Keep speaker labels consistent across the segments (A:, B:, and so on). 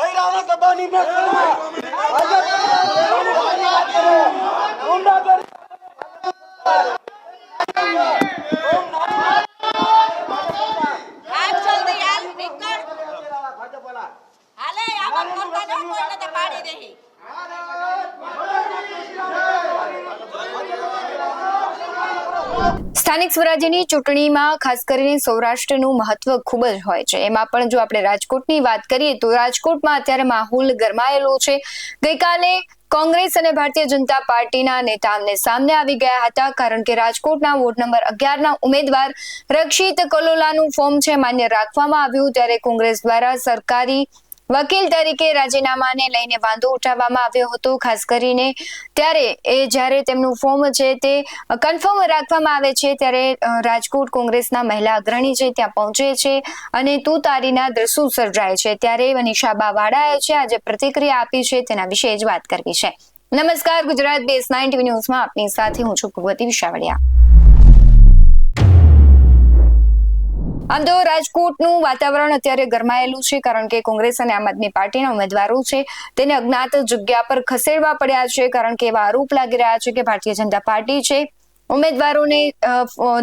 A: બૈરાના દબાની મેં
B: સ્થાનિક સ્વરાજ્યની ચૂંટણીમાં ખાસ કરીને સૌરાષ્ટ્રનું મહત્વ ખૂબ જ હોય છે। એમાં પણ જો આપણે રાજકોટની વાત કરીએ તો રાજકોટમાં અત્યારે માહોલ ગરમાયેલો છે। ગઈકાલે કોંગ્રેસ અને ભારતીય જનતા પાર્ટીના નેતા આમને સામને આવી ગયા હતા, કારણ કે રાજકોટના વોર્ડ નંબર 11ના ઉમેદવાર રક્ષિત કલોલાનું ફોર્મ છે માન્ય રાખવામાં આવ્યું, ત્યારે કોંગ્રેસ દ્વારા સરકારી વકીલ તરીકે રાજીનામાને લઈને વાંધો ઉઠાવવામાં આવ્યો હતો। ખાસ કરીને ત્યારે જ્યારે તેમનું ફોર્મ છે તે કન્ફર્મ રાખવામાં આવે છે ત્યારે રાજકોટ કોંગ્રેસના મહિલા અગ્રણી છે ત્યાં પહોંચે છે અને તુતારીના દ્રશ્યો સર્જાય છે। ત્યારે મનીષાબા વાડાએ છે આજે પ્રતિક્રિયા આપી છે, તેના વિશે જ વાત કરવી છે। નમસ્કાર, ગુજરાત બેઝ 9 ટીવી ન્યૂઝમાં આપની સાથે હું છું ભગવતી વિશાવડિયા। આમ તો રાજકોટનું વાતાવરણ અત્યારે ગરમાયેલું છે, કારણ કે કોંગ્રેસ અને આમ આદમી પાર્ટીના ઉમેદવારો છે તેને અજ્ઞાત જગ્યા પર ખસેડવા પડ્યા છે, કારણ કે એવા આરોપ લાગી રહ્યા છે કે ભારતીય જનતા પાર્ટી છે ઉમેદવારોને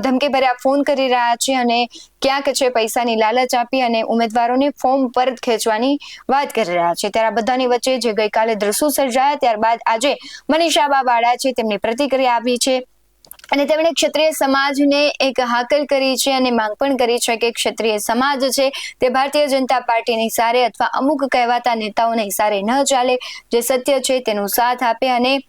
B: ધમકીભર્યા ફોન કરી રહ્યા છે અને ક્યાંક છે પૈસાની લાલચ આપી અને ઉમેદવારોને ફોર્મ પરત ખેંચવાની વાત કરી રહ્યા છે। ત્યારે બધાની વચ્ચે જે ગઈકાલે દ્રશ્યો સર્જાયા ત્યારબાદ આજે મનીષાબા વાડા છે તેમની પ્રતિક્રિયા આવી છે અને તેમણે ક્ષત્રિય સમાજને એક હાકલ કરી છે અને માંગ પણ કરી છે કે ક્ષત્રિય સમાજ છે તે ભારતીય જનતા પાર્ટીની સારે અથવા અમુક કહેવાતા નેતાઓને સારે ન ચાલે, જે સત્ય છે તેનો સાથ આપે। અને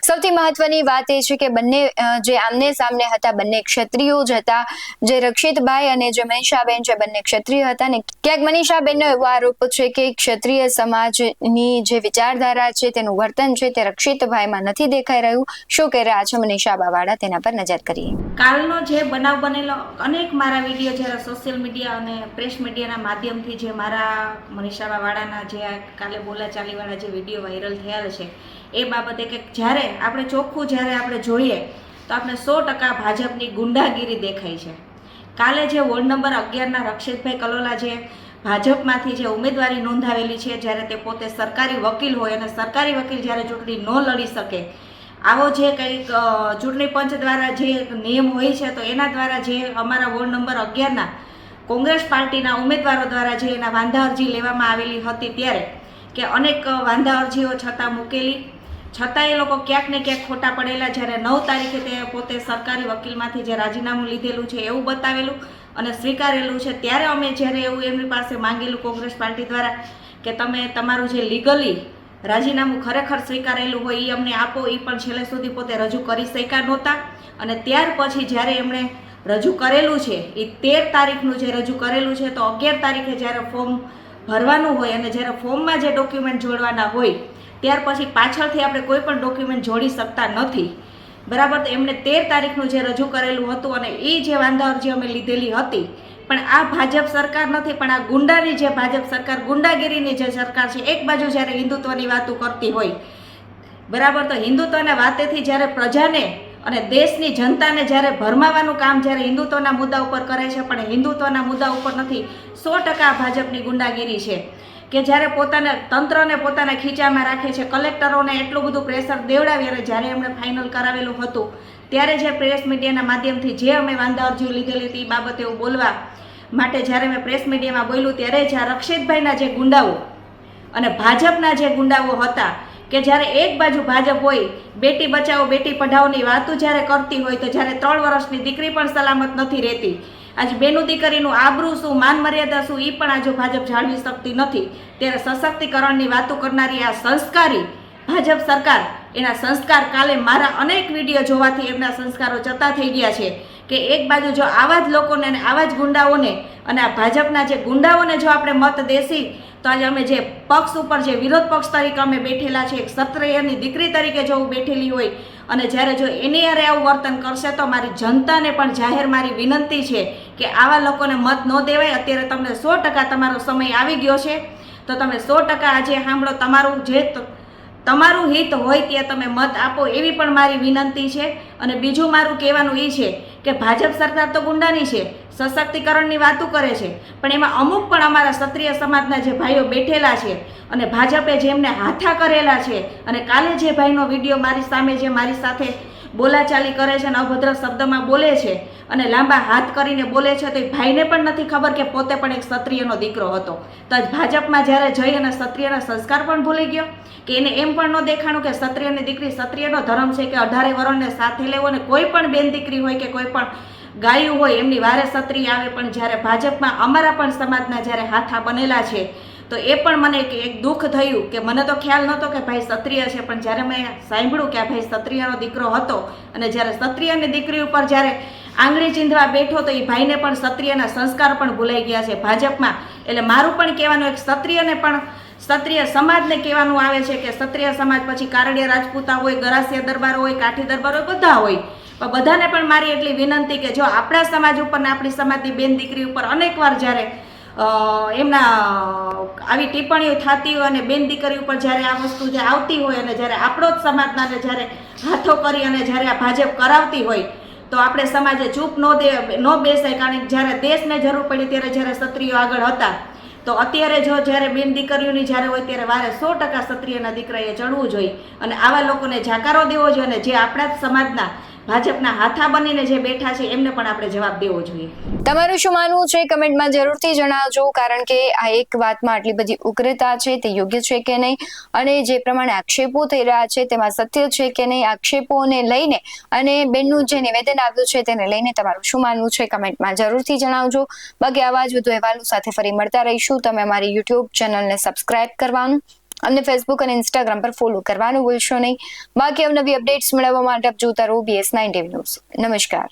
B: સૌથી મહત્વની વાત એ છે કે બંને જે આમને સામને હતા બંને ક્ષત્રિયો જ હતા, જે રક્ષિતભાઈ અને જે મનીષાબેન છે બંને ક્ષત્રિય હતા ને ક્યાંક મનીષાબેનનો એવો આરોપ છે કે ક્ષત્રિય સમાજની જે વિચારધારા છે તેનું વર્તન છે તે રક્ષિતભાઈમાં નથી દેખાઈ રહ્યું। શું કહી રહ્યા છે મનીષાબા વાડા તેના પર નજર કરીએ।
C: કાલનો જે બનાવ બનેલો, અનેક મારા વિડીયો જ્યારે સોશિયલ મીડિયા અને પ્રેસ મીડિયાના માધ્યમથી જે મારા મનીષાબા વાડાના જે કાલે બોલાચાલીવાળા જે વિડીયો વાયરલ થયા છે એ બાબતે કે જ્યારે આપણે ચોખ્ખું જ્યારે આપણે જોઈએ તો આપણે 100% ભાજપની ગુંડાગીરી દેખાય છે। કાલે જે વોર્ડ નંબર 11ના રક્ષિતભાઈ કલોલા જે ભાજપમાંથી જે ઉમેદવારી નોંધાવેલી છે, જ્યારે તે પોતે સરકારી વકીલ હોય અને સરકારી વકીલ જ્યારે ચૂંટણી ન લડી શકે, આવો જે કંઈક ચૂંટણી પંચ દ્વારા જે નિયમ હોય છે તો એના દ્વારા જે અમારા વોર્ડ નંબર 11ના કોંગ્રેસ પાર્ટીના ઉમેદવારો દ્વારા જે એના વાંધા અરજી લેવામાં આવેલી હતી, ત્યારે કે અનેક વાંધા અરજીઓ છતાં મૂકેલી છતાં એ લોકો ક્યાંક ને ક્યાંક ખોટા પડેલા। જ્યારે 9 તારીખે તે પોતે સરકારી વકીલમાંથી જે રાજીનામું લીધેલું છે એવું બતાવેલું અને સ્વીકારેલું છે, ત્યારે અમે જ્યારે એવું એમની પાસે માંગેલું કોંગ્રેસ પાર્ટી દ્વારા કે તમે તમારું જે લીગલી રાજીનામું ખરેખર સ્વીકારેલું હોય એ અમને આપો, એ પણ છેલ્લે સુધી પોતે રજૂ કરી શક્યા નહોતા। અને ત્યાર પછી જ્યારે એમણે રજૂ કરેલું છે એ 13 તારીખનું જે રજૂ કરેલું છે, તો 11 તારીખે જ્યારે ફોર્મ ભરવાનું હોય અને જ્યારે ફોર્મમાં જે ડોક્યુમેન્ટ જોડવાના હોય ત્યાર પછી પાછળથી આપણે કોઈ પણ ડોક્યુમેન્ટ જોડી શકતા નથી, બરાબર। તો એમણે 13 તારીખનું જે રજૂ કરેલું હતું અને એ જે વાંધા અરજી અમે લીધેલી હતી, પણ આ ભાજપ સરકાર નથી, પણ આ ગુંડાની જે ભાજપ સરકાર, ગુંડાગીરીની જે સરકાર છે, એક બાજુ જ્યારે હિન્દુત્વની વાતો કરતી હોય, બરાબર, તો હિન્દુત્વના વાતેથી જ્યારે પ્રજાને અને દેશની જનતાને જ્યારે ભરમાવાનું કામ જ્યારે હિન્દુત્વના મુદ્દા ઉપર કરે છે, પણ હિન્દુત્વના મુદ્દા ઉપર નથી। 100% ભાજપની ગુંડાગીરી છે કે જ્યારે પોતાના તંત્રને પોતાના ખીચામાં રાખે છે, કલેક્ટરોને એટલું બધું પ્રેશર દેવડાવી અને જ્યારે એમણે ફાઇનલ કરાવેલું હતું ત્યારે જે પ્રેસ મીડિયાના માધ્યમથી જે અમે વાંધા અરજીઓ લીધેલી હતી એ બાબતે એવું બોલવા માટે જ્યારે મેં પ્રેસ મીડિયામાં બોલ્યું, ત્યારે જ્યાં રક્ષિતભાઈના જે ગુંડાઓ અને ભાજપના જે ગુંડાઓ હતા કે જ્યારે એક બાજુ ભાજપ હોય બેટી બચાવો બેટી પઢાઓની વાતો જ્યારે કરતી હોય, તો જ્યારે 3 વર્ષની દીકરી પણ સલામત નથી રહેતી, આજ બેનું દીકરીનું આબરૂ શું, માન મર્યાદા શું, એ પણ આજે ભાજપ જાળવી શકતી નથી, ત્યારે સશક્તિકરણની વાતો કરનારી આ સંસ્કારી ભાજપ સરકાર, એના સંસ્કાર કાલે મારા અનેક વિડીયો જોવાથી એમના સંસ્કારો જતા થઈ ગયા છે કે એક બાજુ જો આવા જ લોકોને અને આવા જ ગુંડાઓને અને આ ભાજપના જે ગુંડાઓને જો આપણે મત દેશી, તો આજે અમે જે પક્ષ ઉપર જે વિરોધ પક્ષ તરીકે અમે બેઠેલા છે, એક ક્ષત્રિયની દીકરી તરીકે જો હું બેઠેલી હોય અને જ્યારે જો એની હારે આવું વર્તન કરશે તો મારી જનતાને પણ જાહેર મારી વિનંતી છે કે આવા લોકોને મત ન દેવાય। અત્યારે તમને 100% તમારો સમય આવી ગયો છે, તો તમે 100% આજે સાંભળો, તમારું જે તમારું હિત હોય ત્યાં તમે મત આપો, એવી પણ મારી વિનંતી છે। અને બીજું મારું કહેવાનું એ છે કે ભાજપ સરકાર તો ગુંડાની છે, સશક્તિકરણની વાતો કરે છે, પણ એમાં અમુક પણ અમારા ક્ષત્રિય સમાજના જે ભાઈઓ બેઠેલા છે અને ભાજપે જેમને હાથા કરેલા છે, અને કાલે જે ભાઈનો વિડીયો મારી સામે જે મારી સાથે બોલાચાલી કરે છે અને અભદ્ર શબ્દમાં બોલે છે અને લાંબા હાથ કરીને બોલે છે, તો એ ભાઈને પણ નથી ખબર કે પોતે પણ એક ક્ષત્રિયનો દીકરો હતો. તો ભાજપમાં જ્યારે જઈ અને ક્ષત્રિયના સંસ્કાર પણ ભૂલી ગયો, કે એને એમ પણ ન દેખાણું કે ક્ષત્રિયની દીકરી ક્ષત્રિયનો ધર્મ છે કે 18 વર્ષને સાથે લેવો, અને કોઈ પણ બેન દીકરી હોય કે કોઈ પણ ગાયું હોય એમની વારે ક્ષત્રિય આવે. પણ જ્યારે ભાજપમાં અમારા પણ સમાજના જ્યારે હાથા બનેલા છે, તો એ પણ મને એક દુઃખ થયું કે મને તો ખ્યાલ નહોતો કે ભાઈ ક્ષત્રિય છે, પણ જ્યારે મેં સાંભળ્યું કે આ ભાઈ ક્ષત્રિયનો દીકરો હતો, અને જ્યારે ક્ષત્રિયની દીકરી ઉપર જ્યારે આંગળી ચીંધવા બેઠો, તો એ ભાઈને પણ ક્ષત્રિયના સંસ્કાર પણ ભૂલાઈ ગયા છે ભાજપમાં. એટલે મારું પણ કહેવાનું એક ક્ષત્રિયને પણ ક્ષત્રિય સમાજને કહેવાનું આવે છે કે ક્ષત્રિય સમાજ પછી કારડિયા રાજપૂતા હોય, ગરાસિયા દરબાર હોય, કાઠી દરબાર હોય, બધા હોય, પણ બધાને પણ મારી એટલી વિનંતી કે જો આપણા સમાજ ઉપર ને આપણી સમાજની બેન દીકરી ઉપર અનેકવાર જ્યારે એમના આવી ટિપ્પણીઓ થતી હોય અને બેન દીકરી ઉપર જ્યારે આ વસ્તુ જે આવતી હોય, અને જ્યારે આપણો જ સમાજનાને જ્યારે હાથો કરી અને જ્યારે આ ભાજપ કરાવતી હોય, તો આપણે સમાજે ચૂપ ન બેસાય. કારણ કે જ્યારે દેશને જરૂર પડી ત્યારે જ્યારે ક્ષત્રિયો આગળ હતા, તો અત્યારે જો જ્યારે બેન દીકરીઓની જ્યારે હોય ત્યારે વારે 100% ક્ષત્રિયના દીકરાએ ચડવું જોઈએ અને આવા લોકોને જાકારો દેવો જોઈએ, અને જે આપણા જ સમાજના ભાજપના હાથા બનીને જે બેઠા છે એમને પણ આપણે જવાબ દેવો જોઈએ.
B: તમારું શું માનવું છે કમેન્ટમાં જરૂરથી જણાવજો, કારણ કે આ એક વાતમાં આટલી બધી ઉગ્રતા છે તે યોગ્ય છે કે નહીં, અને જે પ્રમાણે આક્ષેપો થઈ રહ્યા છે તેમાં સત્ય છે કે નહીં, આક્ષેપોને લઈને અને બેનનું જે નિવેદન આવ્યું છે તેને લઈને તમારું શું માનવું છે કમેન્ટમાં જરૂરથી જણાવજો. બાકી આવા જ વધુ અહેવાલો સાથે ફરી મળતા રહીશું. તમે અમારી યુટ્યુબ ચેનલને સબસ્ક્રાઇબ કરવાનું, અમને ફેસબુક અને ઇન્સ્ટાગ્રામ પર ફોલો કરવાનું ભૂલશો નહીં. બાકી અવનવી અપડેટ્સ મેળવવા માટે આપ જોતા રહો BS9 ટીવી ન્યૂઝ. નમસ્કાર.